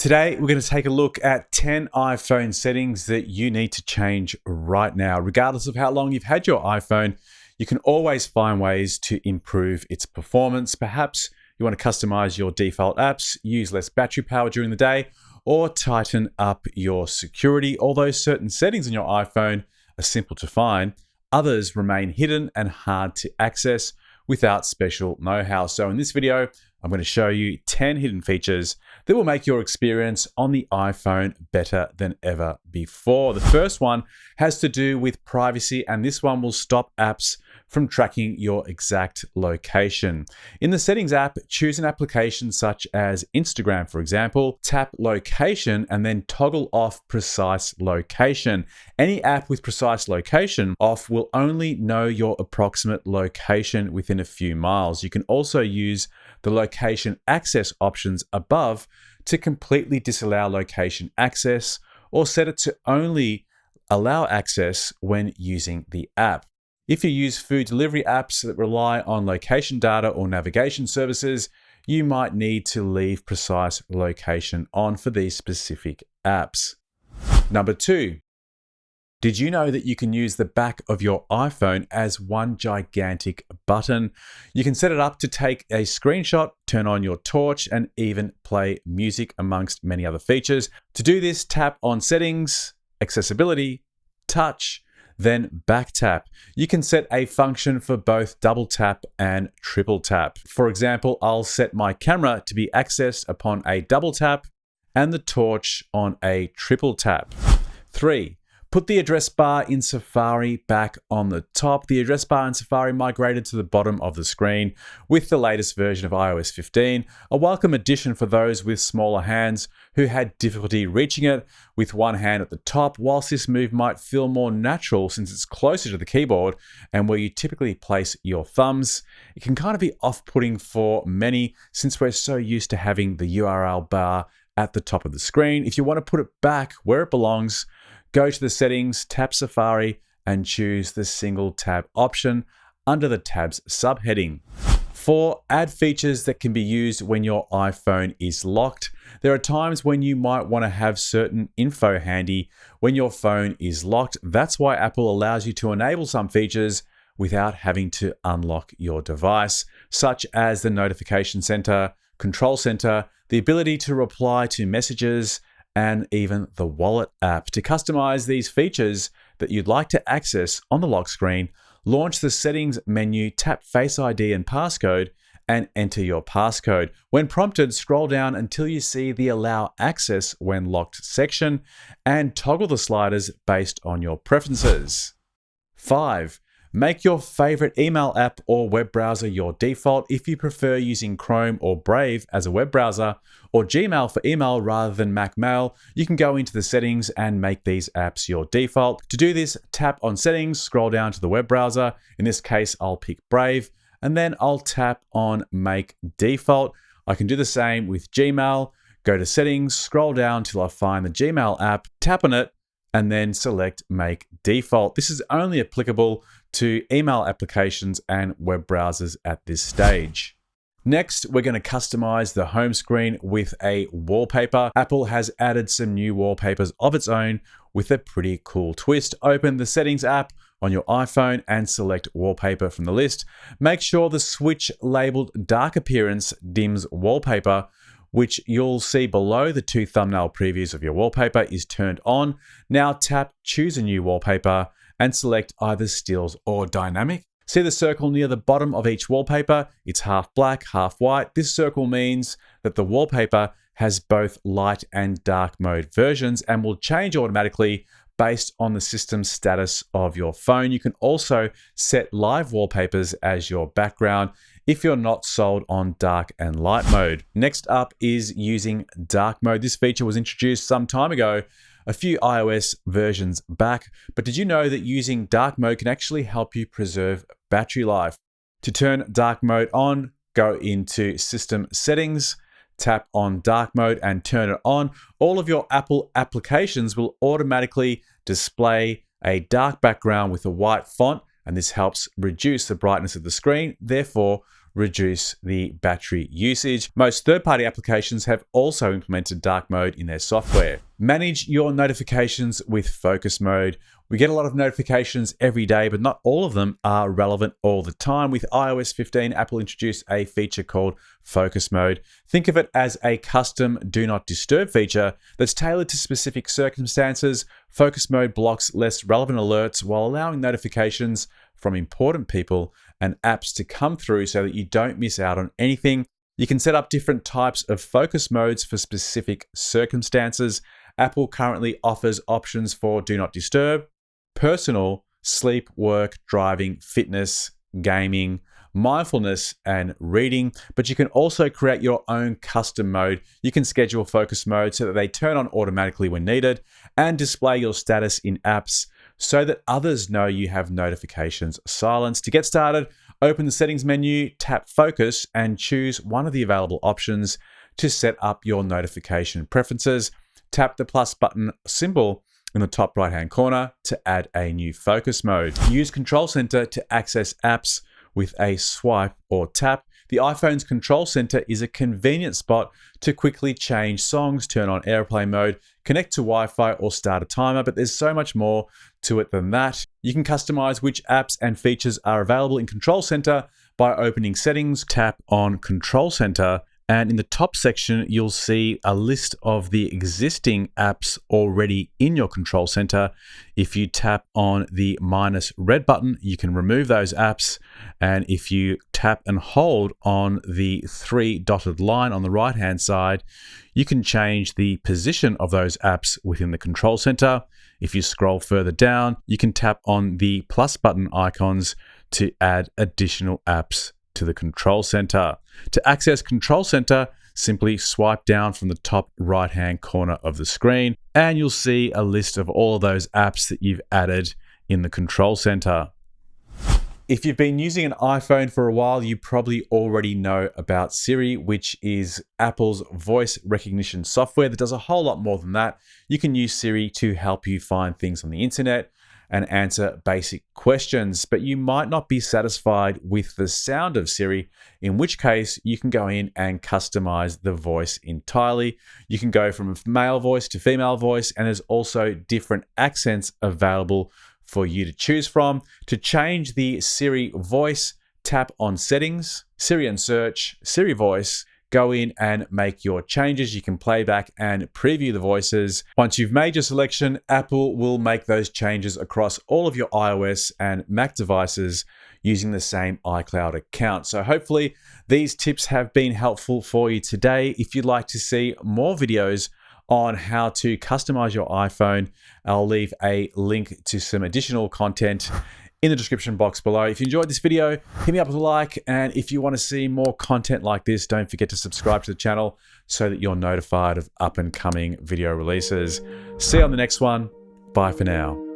Today, we're going to take a look at 10 iPhone settings that you need to change right now. Regardless of how long you've had your iPhone, you can always find ways to improve its performance. Perhaps you want to customize your default apps, use less battery power during the day, or tighten up your security. Although certain settings on your iPhone are simple to find, others remain hidden and hard to access without special know-how. So in this video, I'm going to show you 10 hidden features that will make your experience on the iPhone better than ever before. The first one has to do with privacy, and this one will stop apps from tracking your exact location. In the Settings app, choose an application such as Instagram, for example, tap Location and then toggle off Precise Location. Any app with Precise Location off will only know your approximate location within a few miles. You can also use the location access options above to completely disallow location access or set it to only allow access when using the app. If you use food delivery apps that rely on location data or navigation services, you might need to leave precise location on for these specific apps. Number 2. Did you know that you can use the back of your iPhone as one gigantic button? You can set it up to take a screenshot, turn on your torch, and even play music, amongst many other features. To do this, tap on Settings, Accessibility, Touch, then Back Tap. You can set a function for both double tap and triple tap. For example, I'll set my camera to be accessed upon a double tap and the torch on a triple tap. 3. Put the address bar in Safari back on the top. The address bar in Safari migrated to the bottom of the screen with the latest version of iOS 15, a welcome addition for those with smaller hands who had difficulty reaching it with one hand at the top. Whilst this move might feel more natural since it's closer to the keyboard and where you typically place your thumbs, it can kind of be off-putting for many since we're so used to having the URL bar at the top of the screen. If you want to put it back where it belongs, go to the settings, tap Safari, and choose the single tab option under the tabs subheading. 4. Add features that can be used when your iPhone is locked. There are times when you might want to have certain info handy when your phone is locked. That's why Apple allows you to enable some features without having to unlock your device, such as the Notification Center, Control Center, the ability to reply to messages, and even the Wallet app. To customize these features that you'd like to access on the lock screen, launch the Settings menu, tap Face ID and Passcode, and enter your passcode. When prompted, scroll down until you see the Allow Access When Locked section and toggle the sliders based on your preferences. 5. Make your favorite email app or web browser your default. If you prefer using Chrome or Brave as a web browser or Gmail for email rather than Mac Mail, you can go into the settings and make these apps your default. To do this, tap on Settings, scroll down to the web browser. In this case, I'll pick Brave, and then I'll tap on Make Default. I can do the same with Gmail. Go to Settings, scroll down till I find the Gmail app, tap on it, and then select Make Default. This is only applicable to email applications and web browsers at this stage. Next, we're going to customize the home screen with a wallpaper. Apple has added some new wallpapers of its own with a pretty cool twist. Open the Settings app on your iPhone and select Wallpaper from the list. Make sure the switch labeled Dark Appearance Dims Wallpaper, which you'll see below the 2 thumbnail previews of your wallpaper, is turned on. Now tap Choose a New Wallpaper and select either Stills or Dynamic. See the circle near the bottom of each wallpaper? It's half black, half white. This circle means that the wallpaper has both light and dark mode versions and will change automatically based on the system status of your phone. You can also set live wallpapers as your background if you're not sold on dark and light mode. Next up is using dark mode. This feature was introduced some time ago, a few iOS versions back, but did you know that using dark mode can actually help you preserve battery life? To turn dark mode on, go into System Settings, tap on dark mode and turn it on. All of your Apple applications will automatically display a dark background with a white font, and this helps reduce the brightness of the screen, therefore reduce the battery usage. Most third-party applications have also implemented dark mode in their software. Manage your notifications with focus mode. We get a lot of notifications every day, but not all of them are relevant all the time. With iOS 15, Apple introduced a feature called focus mode. Think of it as a custom do not disturb feature that's tailored to specific circumstances. Focus mode blocks less relevant alerts while allowing notifications from important people and apps to come through so that you don't miss out on anything. You can set up different types of focus modes for specific circumstances. Apple currently offers options for do not disturb, personal, sleep, work, driving, fitness, gaming, mindfulness, and reading. But you can also create your own custom mode. You can schedule focus mode so that they turn on automatically when needed and display your status in apps so that others know you have notifications silenced. To get started, open the settings menu, tap focus, and choose one of the available options to set up your notification preferences. Tap the plus button symbol in the top right-hand corner to add a new focus mode. Use Control Center to access apps with a swipe or tap. The iPhone's Control Center is a convenient spot to quickly change songs, turn on airplane mode, connect to Wi-Fi, or start a timer, but there's so much more to it than that. You can customize which apps and features are available in Control Center by opening Settings, tap on Control Center, and in the top section, you'll see a list of the existing apps already in your Control Center. If you tap on the minus red button, you can remove those apps. And if you tap and hold on the three dotted line on the right-hand side, you can change the position of those apps within the Control Center. If you scroll further down, you can tap on the plus button icons to add additional apps to the Control Center. To access Control Center, simply swipe down from the top right-hand corner of the screen, and you'll see a list of all of those apps that you've added in the Control Center. If you've been using an iPhone for a while, you probably already know about Siri, which is Apple's voice recognition software that does a whole lot more than that. You can use Siri to help you find things on the internet and answer basic questions, but you might not be satisfied with the sound of Siri, in which case you can go in and customize the voice entirely. You can go from a male voice to female voice, and there's also different accents available for you to choose from. To change the Siri voice, tap on Settings, Siri and Search, Siri Voice. Go in and make your changes. You can play back and preview the voices. Once you've made your selection, Apple will make those changes across all of your iOS and Mac devices using the same iCloud account. So hopefully these tips have been helpful for you today. If you'd like to see more videos on how to customize your iPhone, I'll leave a link to some additional content in the description box below. If you enjoyed this video, hit me up with a like, and if you want to see more content like this, don't forget to subscribe to the channel so that you're notified of up and coming video releases. See you on the next one. Bye for now.